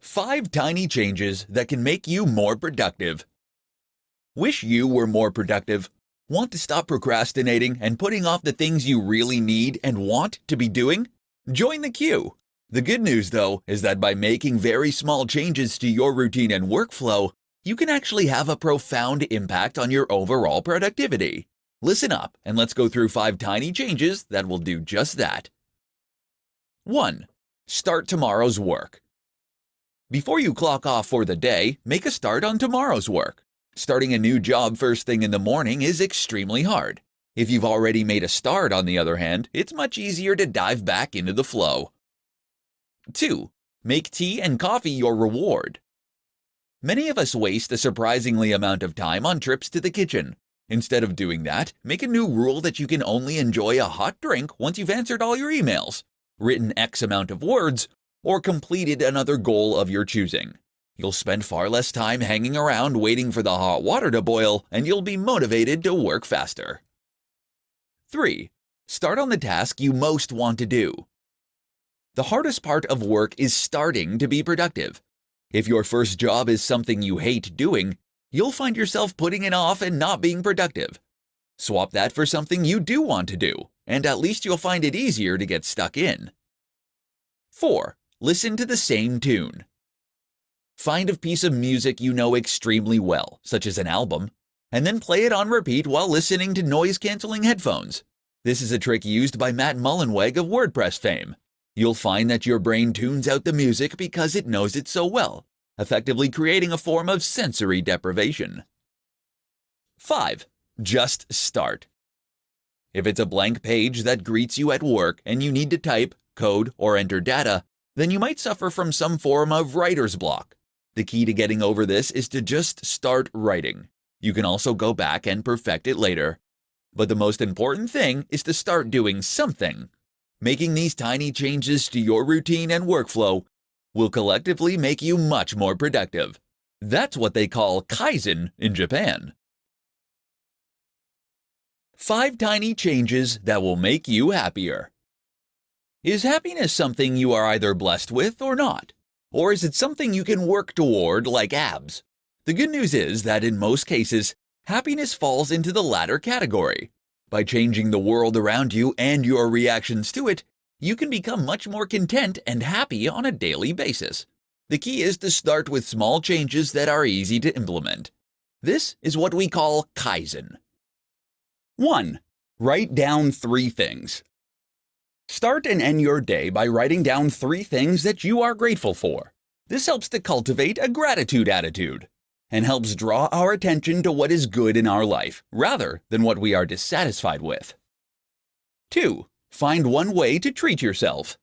5 tiny changes that can make you more productive. Wish you were more productive? Want to stop procrastinating and putting off the things you really need and want to be doing? Join the queue. The good news, though, is that by making very small changes to your routine and workflow, you can actually have a profound impact on your overall productivity. Listen up and let's go through 5 tiny changes that will do just that. 1. Start tomorrow's work. Before you clock off for the day, make a start on tomorrow's work. Starting a new job first thing in the morning is extremely hard. If you've already made a start, on the other hand, it's much easier to dive back into the flow. 2. Make tea and coffee your reward. Many of us waste a surprisingly amount of time on trips to the kitchen. Instead of doing that, make a new rule that you can only enjoy a hot drink once you've answered all your emails, written X amount of words, or completed another goal of your choosing. You'll spend far less time hanging around waiting for the hot water to boil, and you'll be motivated to work faster. 3. Start on the task you most want to do. The hardest part of work is starting to be productive. If your first job is something you hate doing, you'll find yourself putting it off and not being productive. Swap that for something you do want to do, and at least you'll find it easier to get stuck in. 4. Listen to the same tune. Find a piece of music you know extremely well, such as an album, and then play it on repeat while listening to noise-canceling headphones. This is a trick used by Matt Mullenweg of WordPress fame. You'll find that your brain tunes out the music because it knows it so well, effectively creating a form of sensory deprivation. 5. Just start. If it's a blank page that greets you at work and you need to type, code, or enter data, then you might suffer from some form of writer's block. The key to getting over this is to just start writing. You can also go back and perfect it later. But the most important thing is to start doing something. Making these tiny changes to your routine and workflow will collectively make you much more productive. That's what they call Kaizen in Japan. 5 tiny changes that will make you happier. Is happiness something you are either blessed with or not? Or is it something you can work toward like abs? The good news is that in most cases, happiness falls into the latter category. By changing the world around you and your reactions to it, you can become much more content and happy on a daily basis. The key is to start with small changes that are easy to implement. This is what we call Kaizen. 1. Write down 3 things. Start and end your day by writing down 3 things that you are grateful for. This helps to cultivate a gratitude attitude and helps draw our attention to what is good in our life rather than what we are dissatisfied with. 2. Find one way to treat yourself.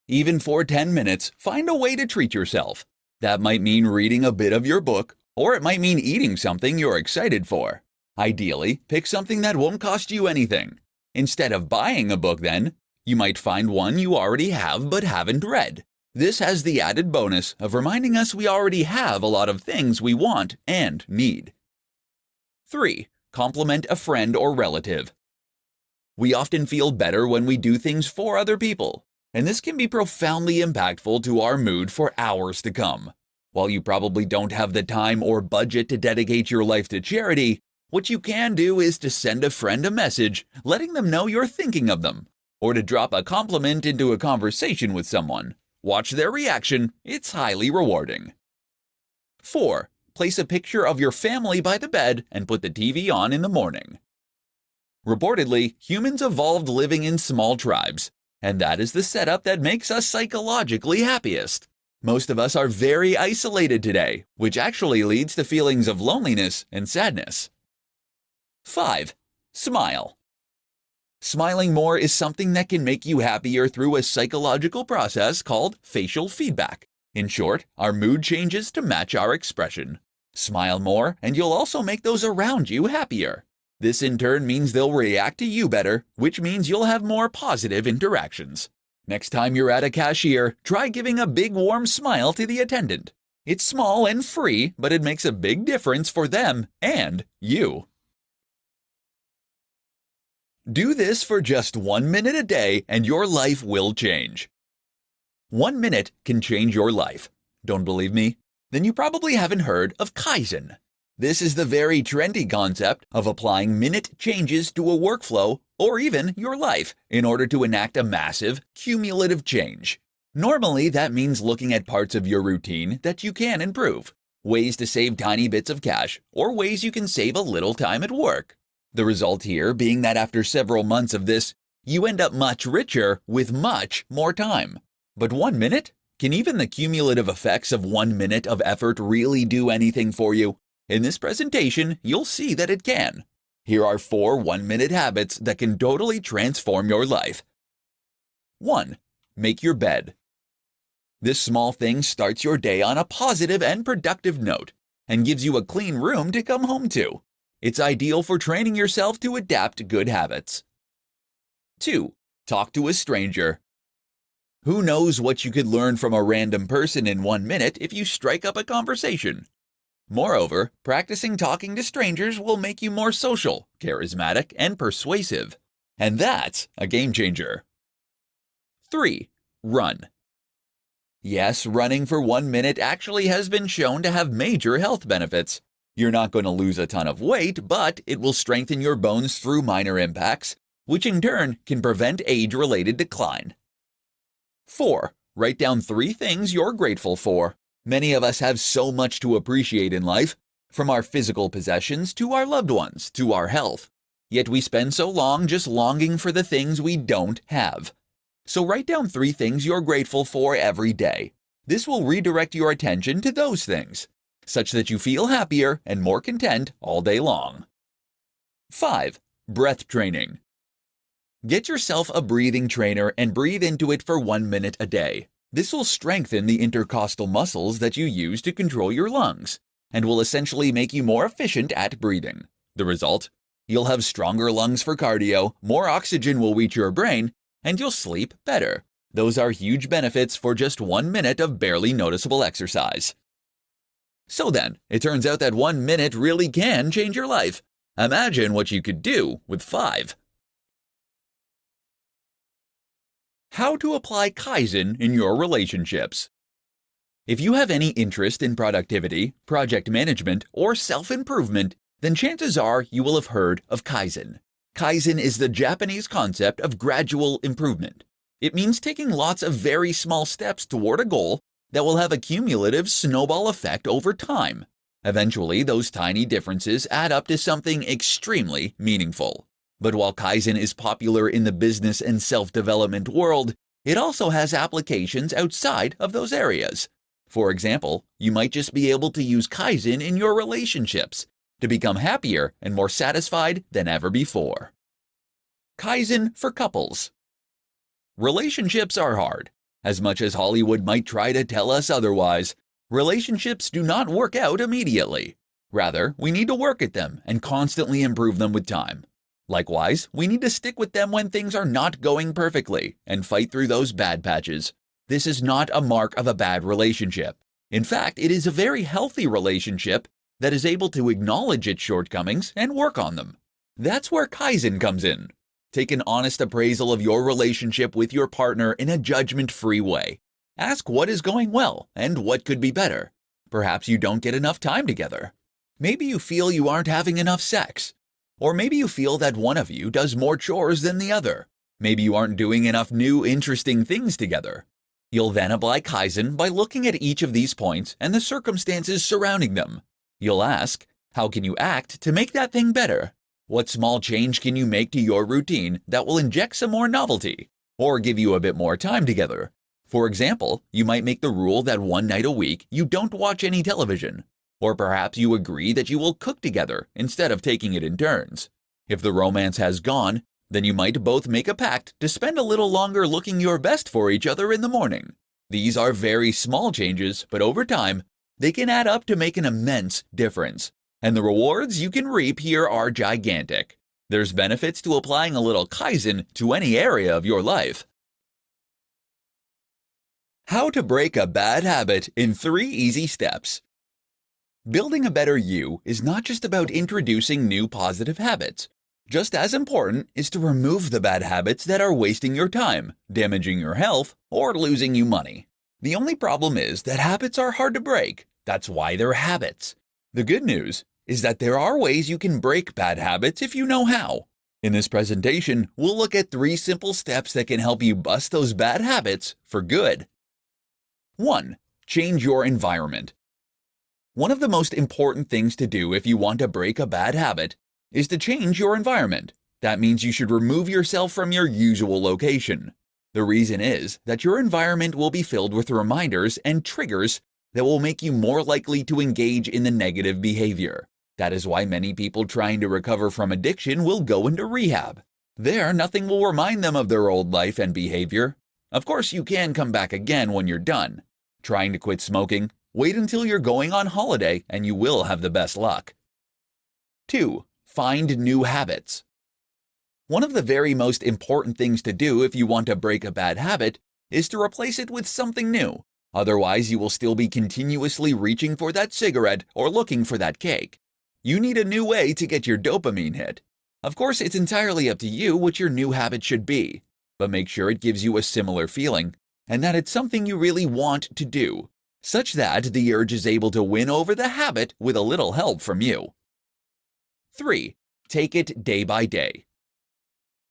Even for 10 minutes, find a way to treat yourself. That might mean reading a bit of your book, or it might mean eating something you're excited for. Ideally, pick something that won't cost you anything. Instead of buying a book then, you might find one you already have but haven't read. This has the added bonus of reminding us we already have a lot of things we want and need. 3. Compliment a friend or relative. We often feel better when we do things for other people, and this can be profoundly impactful to our mood for hours to come. While you probably don't have the time or budget to dedicate your life to charity, what you can do is to send a friend a message letting them know you're thinking of them, or to drop a compliment into a conversation with someone. Watch their reaction, it's highly rewarding. 4. Place a picture of your family by the bed and put the TV on in the morning. Reportedly, humans evolved living in small tribes, and that is the setup that makes us psychologically happiest. Most of us are very isolated today, which actually leads to feelings of loneliness and sadness. 5. Smile. Smiling more is something that can make you happier through a psychological process called facial feedback. In short, our mood changes to match our expression. Smile more, and you'll also make those around you happier. This in turn means they'll react to you better, which means you'll have more positive interactions. Next time you're at a cashier, try giving a big warm smile to the attendant. It's small and free, but it makes a big difference for them and you. Do this for just 1 minute a day and your life will change. 1 minute can change your life. Don't believe me? Then you probably haven't heard of Kaizen. This is the very trendy concept of applying minute changes to a workflow or even your life in order to enact a massive, cumulative change. Normally, that means looking at parts of your routine that you can improve, ways to save tiny bits of cash, or ways you can save a little time at work. The result here being that after several months of this, you end up much richer with much more time. But 1 minute? Can even the cumulative effects of 1 minute of effort really do anything for you? In this presentation, you'll see that it can. Here are 4 1-minute habits that can totally transform your life. 1. Make your bed. This small thing starts your day on a positive and productive note and gives you a clean room to come home to. It's ideal for training yourself to adapt good habits. 2. Talk to a stranger. Who knows what you could learn from a random person in 1 minute if you strike up a conversation? Moreover, practicing talking to strangers will make you more social, charismatic, and persuasive. And that's a game changer. 3. Run. Yes, running for 1 minute actually has been shown to have major health benefits. You're not going to lose a ton of weight, but it will strengthen your bones through minor impacts, which in turn can prevent age-related decline. 4. Write down 3 things you're grateful for. Many of us have so much to appreciate in life, from our physical possessions to our loved ones to our health. Yet we spend so long just longing for the things we don't have. So write down 3 things you're grateful for every day. This will redirect your attention to those things, such that you feel happier and more content all day long. 5. Breath training. Get yourself a breathing trainer and breathe into it for 1 minute a day. This will strengthen the intercostal muscles that you use to control your lungs and will essentially make you more efficient at breathing. The result? You'll have stronger lungs for cardio, more oxygen will reach your brain, and you'll sleep better. Those are huge benefits for just 1 minute of barely noticeable exercise. So then, it turns out that 1 minute really can change your life. Imagine what you could do with 5. How to apply Kaizen in your relationships. If you have any interest in productivity, project management, or self-improvement, then chances are you will have heard of Kaizen. Kaizen is the Japanese concept of gradual improvement. It means taking lots of very small steps toward a goal that will have a cumulative snowball effect over time. Eventually, those tiny differences add up to something extremely meaningful. But while Kaizen is popular in the business and self-development world, it also has applications outside of those areas. For example, you might just be able to use Kaizen in your relationships to become happier and more satisfied than ever before. Kaizen for couples. Relationships are hard. As much as Hollywood might try to tell us otherwise, relationships do not work out immediately. Rather, we need to work at them and constantly improve them with time. Likewise, we need to stick with them when things are not going perfectly and fight through those bad patches. This is not a mark of a bad relationship. In fact, it is a very healthy relationship that is able to acknowledge its shortcomings and work on them. That's where Kaizen comes in. Take an honest appraisal of your relationship with your partner in a judgment-free way. Ask what is going well and what could be better. Perhaps you don't get enough time together. Maybe you feel you aren't having enough sex. Or maybe you feel that one of you does more chores than the other. Maybe you aren't doing enough new, interesting things together. You'll then apply Kaizen by looking at each of these points and the circumstances surrounding them. You'll ask, how can you act to make that thing better? What small change can you make to your routine that will inject some more novelty or give you a bit more time together? For example, you might make the rule that 1 night a week you don't watch any television. Or perhaps you agree that you will cook together instead of taking it in turns. If the romance has gone, then you might both make a pact to spend a little longer looking your best for each other in the morning. These are very small changes, but over time, they can add up to make an immense difference. And the rewards you can reap here are gigantic. There's benefits to applying a little Kaizen to any area of your life. How to break a bad habit in 3 easy steps. Building a better you is not just about introducing new positive habits. Just as important is to remove the bad habits that are wasting your time, damaging your health, or losing you money. The only problem is that habits are hard to break. That's why they're habits. The good news is that there are ways you can break bad habits if you know how. In this presentation, we'll look at 3 simple steps that can help you bust those bad habits for good. 1. Change your environment. One of the most important things to do if you want to break a bad habit is to change your environment. That means you should remove yourself from your usual location. The reason is that your environment will be filled with reminders and triggers that will make you more likely to engage in the negative behavior. That is why many people trying to recover from addiction will go into rehab. There, nothing will remind them of their old life and behavior. Of course, you can come back again when you're done. Trying to quit smoking? Wait until you're going on holiday and you will have the best luck. 2. Find new habits. One of the very most important things to do if you want to break a bad habit is to replace it with something new. Otherwise, you will still be continuously reaching for that cigarette or looking for that cake. You need a new way to get your dopamine hit. Of course, it's entirely up to you what your new habit should be, but make sure it gives you a similar feeling and that it's something you really want to do, such that the urge is able to win over the habit with a little help from you. 3. Take it day by day.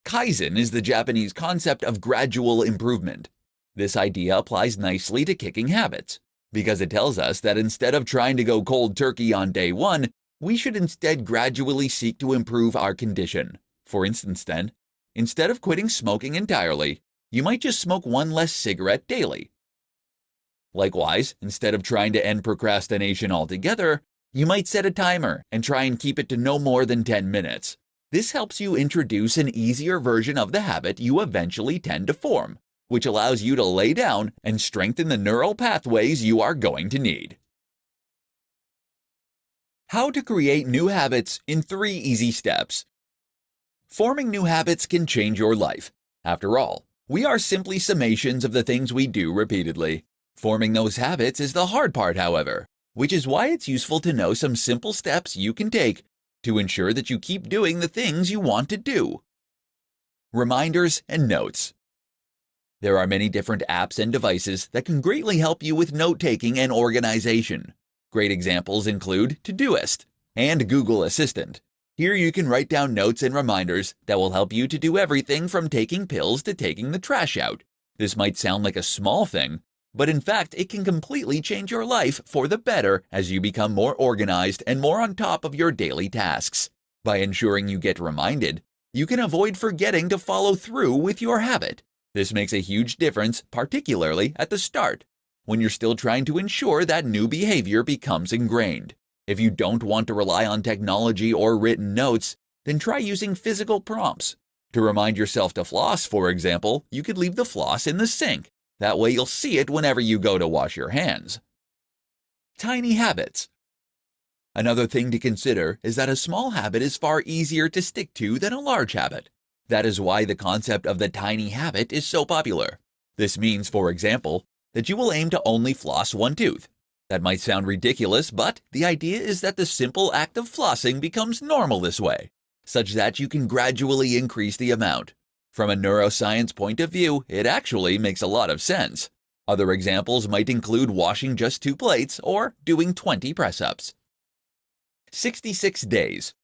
Kaizen is the Japanese concept of gradual improvement. This idea applies nicely to kicking habits, because it tells us that instead of trying to go cold turkey on day 1, we should instead gradually seek to improve our condition. For instance then, instead of quitting smoking entirely, you might just smoke 1 less cigarette daily. Likewise, instead of trying to end procrastination altogether, you might set a timer and try and keep it to no more than 10 minutes. This helps you introduce an easier version of the habit you eventually tend to form, which allows you to lay down and strengthen the neural pathways you are going to need. How to create new habits in 3 easy steps. Forming new habits can change your life. After all, we are simply summations of the things we do repeatedly. Forming those habits is the hard part, however, which is why it's useful to know some simple steps you can take to ensure that you keep doing the things you want to do. Reminders and notes. There are many different apps and devices that can greatly help you with note-taking and organization. Great examples include Todoist and Google Assistant. Here you can write down notes and reminders that will help you to do everything from taking pills to taking the trash out. This might sound like a small thing, but in fact it can completely change your life for the better as you become more organized and more on top of your daily tasks. By ensuring you get reminded, you can avoid forgetting to follow through with your habit. This makes a huge difference, particularly at the start, when you're still trying to ensure that new behavior becomes ingrained. If you don't want to rely on technology or written notes, then try using physical prompts. To remind yourself to floss, for example, you could leave the floss in the sink. That way you'll see it whenever you go to wash your hands. Tiny habits. Another thing to consider is that a small habit is far easier to stick to than a large habit. That is why the concept of the tiny habit is so popular. This means, for example, that you will aim to only floss 1 tooth. That might sound ridiculous, but the idea is that the simple act of flossing becomes normal this way, such that you can gradually increase the amount. From a neuroscience point of view, it actually makes a lot of sense. Other examples might include washing just 2 plates or doing 20 press-ups. 66 days.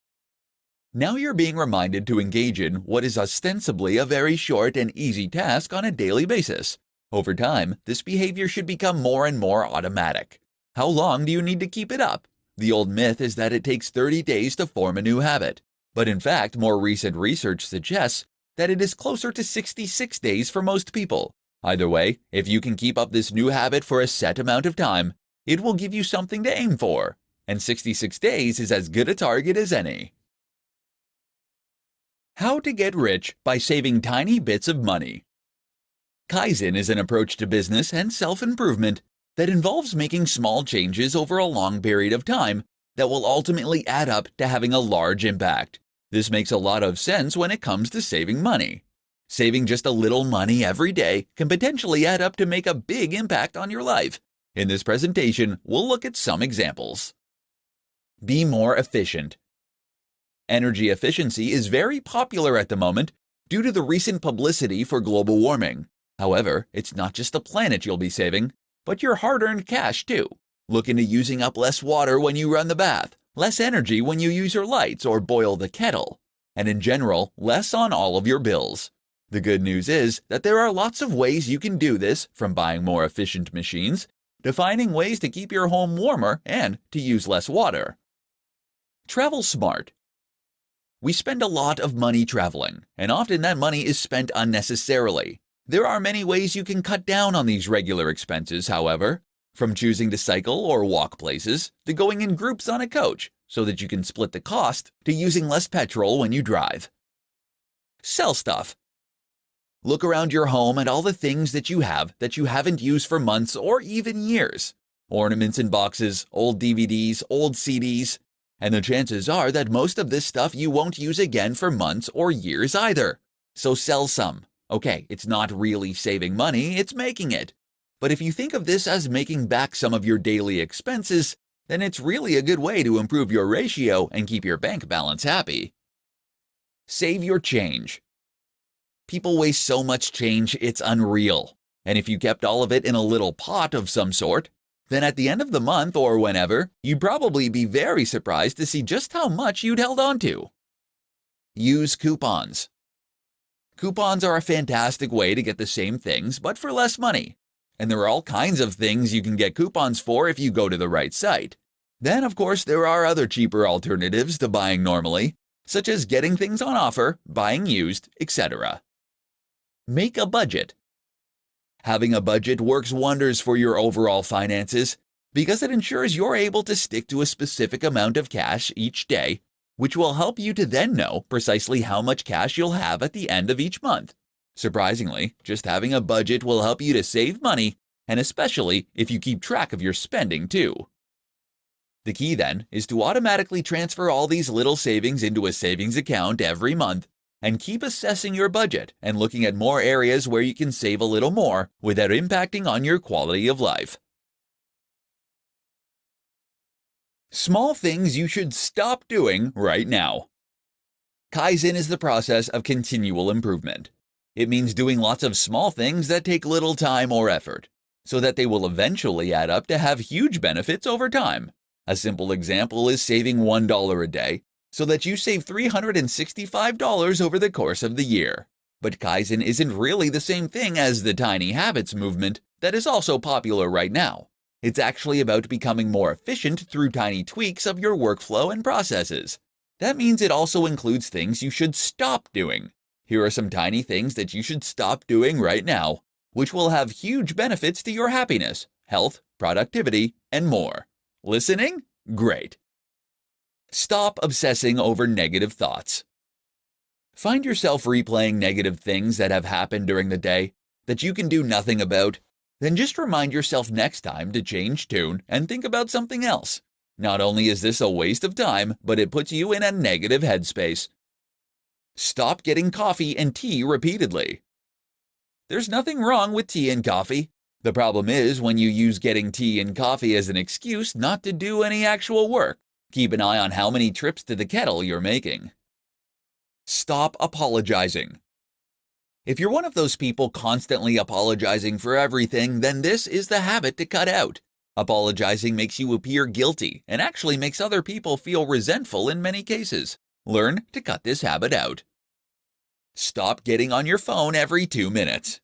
Now you're being reminded to engage in what is ostensibly a very short and easy task on a daily basis. Over time, this behavior should become more and more automatic. How long do you need to keep it up? The old myth is that it takes 30 days to form a new habit. But in fact, more recent research suggests that it is closer to 66 days for most people. Either way, if you can keep up this new habit for a set amount of time, it will give you something to aim for. And 66 days is as good a target as any. How to get rich by saving tiny bits of money. Kaizen is an approach to business and self-improvement that involves making small changes over a long period of time that will ultimately add up to having a large impact. This makes a lot of sense when it comes to saving money. Saving just a little money every day can potentially add up to make a big impact on your life. In this presentation, we'll look at some examples. Be more efficient. Energy efficiency is very popular at the moment due to the recent publicity for global warming. However, it's not just the planet you'll be saving. but your hard-earned cash too. Look into using up less water when you run the bath, less energy when you use your lights or boil the kettle, and in general, less on all of your bills. The good news is that there are lots of ways you can do this, from buying more efficient machines to finding ways to keep your home warmer and to use less water. Travel smart. We spend a lot of money traveling, and often that money is spent unnecessarily. There are many ways you can cut down on these regular expenses, however, from choosing to cycle or walk places to going in groups on a coach so that you can split the cost to using less petrol when you drive. Sell stuff. Look around your home at all the things that you have that you haven't used for months or even years. Ornaments in boxes, old DVDs, old CDs, and the chances are that most of this stuff you won't use again for months or years either. So sell some. Okay, it's not really saving money, it's making it. But if you think of this as making back some of your daily expenses, then it's really a good way to improve your ratio and keep your bank balance happy. Save your change. People waste so much change, it's unreal. And if you kept all of it in a little pot of some sort, then at the end of the month or whenever, you'd probably be very surprised to see just how much you'd held on to. Use coupons. Coupons are a fantastic way to get the same things, but for less money. And there are all kinds of things you can get coupons for if you go to the right site. Then, of course, there are other cheaper alternatives to buying normally, such as getting things on offer, buying used, etc. Make a budget. Having a budget works wonders for your overall finances because it ensures you're able to stick to a specific amount of cash each day, which will help you to then know precisely how much cash you'll have at the end of each month. Surprisingly, just having a budget will help you to save money, and especially if you keep track of your spending too. The key then is to automatically transfer all these little savings into a savings account every month and keep assessing your budget and looking at more areas where you can save a little more without impacting on your quality of life. Small things you should stop doing right now. Kaizen is the process of continual improvement. It means doing lots of small things that take little time or effort, so that they will eventually add up to have huge benefits over time. A simple example is saving $1 a day, so that you save $365 over the course of the year. But Kaizen isn't really the same thing as the tiny habits movement that is also popular right now. It's actually about becoming more efficient through tiny tweaks of your workflow and processes. That means it also includes things you should stop doing. Here are some tiny things that you should stop doing right now, which will have huge benefits to your happiness, health, productivity, and more. Listening? Great. Stop obsessing over negative thoughts. Find yourself replaying negative things that have happened during the day that you can do nothing about. Then just remind yourself next time to change tune and think about something else. Not only is this a waste of time, but it puts you in a negative headspace. Stop getting coffee and tea repeatedly. There's nothing wrong with tea and coffee. The problem is when you use getting tea and coffee as an excuse not to do any actual work. Keep an eye on how many trips to the kettle you're making. Stop apologizing. If you're one of those people constantly apologizing for everything, then this is the habit to cut out. Apologizing makes you appear guilty and actually makes other people feel resentful in many cases. Learn to cut this habit out. Stop getting on your phone every 2 minutes.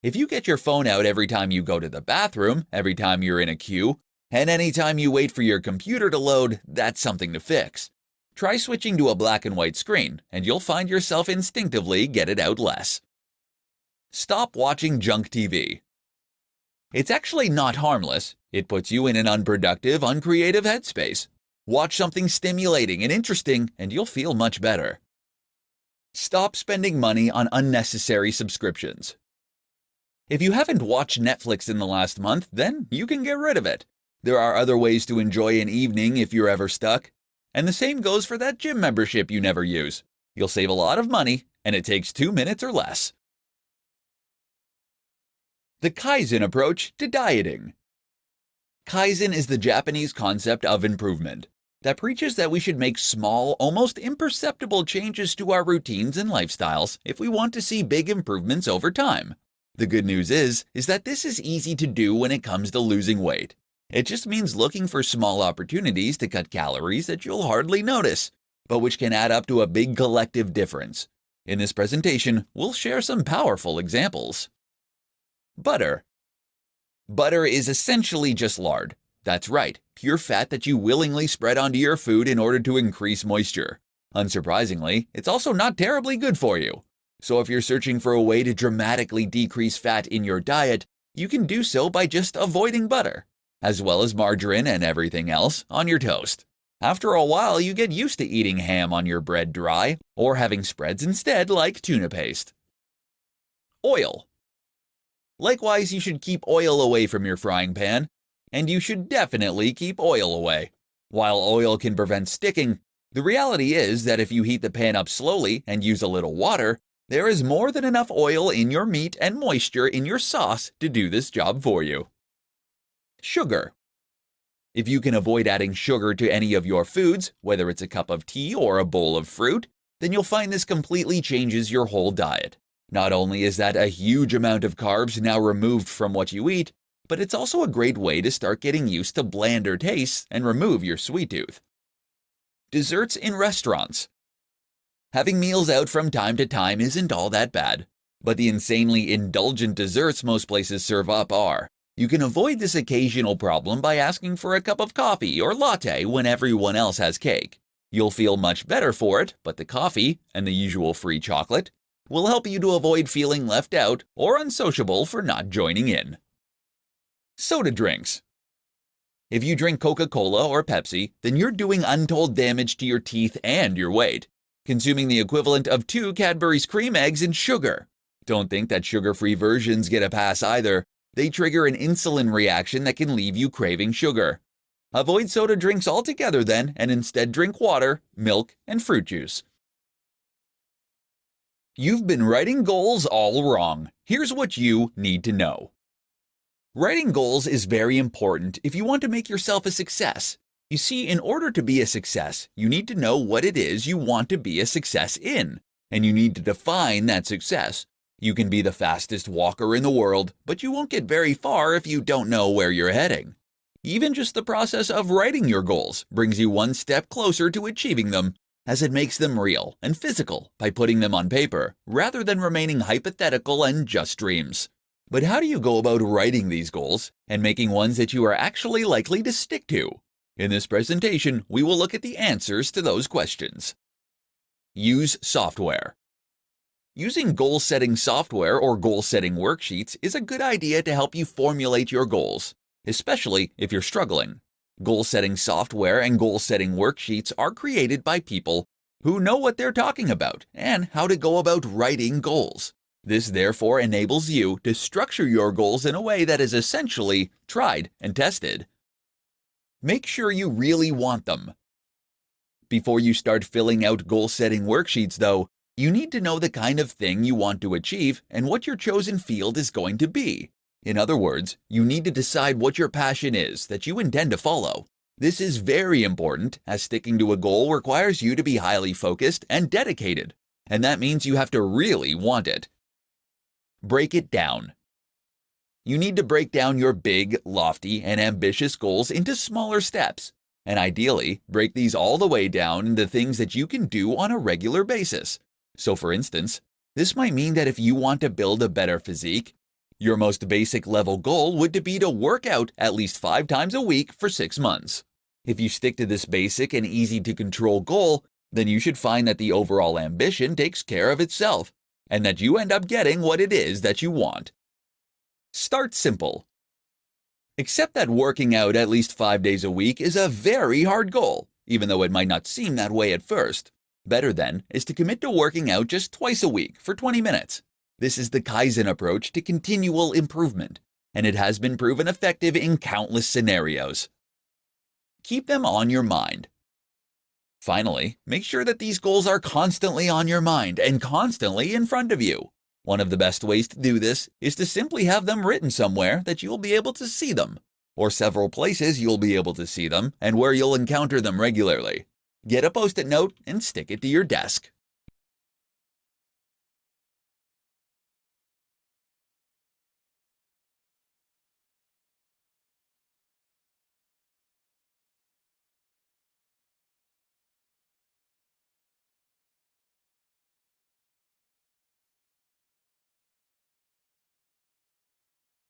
If you get your phone out every time you go to the bathroom, every time you're in a queue, and any time you wait for your computer to load, that's something to fix. Try switching to a black and white screen, and you'll find yourself instinctively get it out less. Stop watching junk TV. It's actually not harmless. It puts you in an unproductive, uncreative headspace. Watch something stimulating and interesting, and you'll feel much better. Stop spending money on unnecessary subscriptions. If you haven't watched Netflix in the last month, then you can get rid of it. There are other ways to enjoy an evening if you're ever stuck. And the same goes for that gym membership you never use. You'll save a lot of money, and it takes 2 minutes or less. The Kaizen approach to dieting. Kaizen is the Japanese concept of improvement that preaches that we should make small, almost imperceptible changes to our routines and lifestyles if we want to see big improvements over time. The good news is that this is easy to do when it comes to losing weight. It just means looking for small opportunities to cut calories that you'll hardly notice, but which can add up to a big collective difference. In this presentation, we'll share some powerful examples. Butter. Butter is essentially just lard. That's right, pure fat that you willingly spread onto your food in order to increase moisture. Unsurprisingly, it's also not terribly good for you. So if you're searching for a way to dramatically decrease fat in your diet, you can do so by just avoiding butter, as well as margarine and everything else on your toast. After a while, you get used to eating ham on your bread dry, or having spreads instead like tuna paste. Oil. Likewise, you should keep oil away from your frying pan, and you should definitely keep oil away. While oil can prevent sticking, the reality is that if you heat the pan up slowly and use a little water, there is more than enough oil in your meat and moisture in your sauce to do this job for you. Sugar. If you can avoid adding sugar to any of your foods, whether it's a cup of tea or a bowl of fruit, then you'll find this completely changes your whole diet. Not only is that a huge amount of carbs now removed from what you eat, but it's also a great way to start getting used to blander tastes and remove your sweet tooth. Desserts in restaurants. Having meals out from time to time isn't all that bad, but the insanely indulgent desserts most places serve up are. You can avoid this occasional problem by asking for a cup of coffee or latte when everyone else has cake. You'll feel much better for it, but the coffee, and the usual free chocolate, will help you to avoid feeling left out or unsociable for not joining in. Soda drinks. If you drink Coca-Cola or Pepsi, then you're doing untold damage to your teeth and your weight, consuming the equivalent of 2 Cadbury's cream eggs in sugar. Don't think that sugar-free versions get a pass either. They trigger an insulin reaction that can leave you craving sugar. Avoid soda drinks altogether then, and instead drink water, milk, and fruit juice. You've been writing goals all wrong. Here's what you need to know. Writing goals is very important if you want to make yourself a success. You see, in order to be a success, you need to know what it is you want to be a success in, and you need to define that success. You can be the fastest walker in the world, but you won't get very far if you don't know where you're heading. Even just the process of writing your goals brings you one step closer to achieving them, as it makes them real and physical by putting them on paper, rather than remaining hypothetical and just dreams. But how do you go about writing these goals and making ones that you are actually likely to stick to? In this presentation, we will look at the answers to those questions. Use software. Using goal-setting software or goal-setting worksheets is a good idea to help you formulate your goals, especially if you're struggling. Goal-setting software and goal-setting worksheets are created by people who know what they're talking about and how to go about writing goals. This therefore enables you to structure your goals in a way that is essentially tried and tested. Make sure you really want them. Before you start filling out goal-setting worksheets, though, you need to know the kind of thing you want to achieve and what your chosen field is going to be. In other words, you need to decide what your passion is that you intend to follow. This is very important, as sticking to a goal requires you to be highly focused and dedicated, and that means you have to really want it. Break it down. You need to break down your big, lofty, and ambitious goals into smaller steps, and ideally, break these all the way down into things that you can do on a regular basis. So for instance, this might mean that if you want to build a better physique, your most basic level goal would be to work out at least 5 times a week for 6 months. If you stick to this basic and easy to control goal, then you should find that the overall ambition takes care of itself, and that you end up getting what it is that you want. Start simple. Accept that working out at least 5 days a week is a very hard goal, even though it might not seem that way at first. Better then is to commit to working out just twice a week for 20 minutes. This is the Kaizen approach to continual improvement, and it has been proven effective in countless scenarios. Keep them on your mind. Finally, make sure that these goals are constantly on your mind and constantly in front of you. One of the best ways to do this is to simply have them written somewhere that you'll be able to see them, or several places you'll be able to see them and where you'll encounter them regularly. Get a Post-it note and stick it to your desk.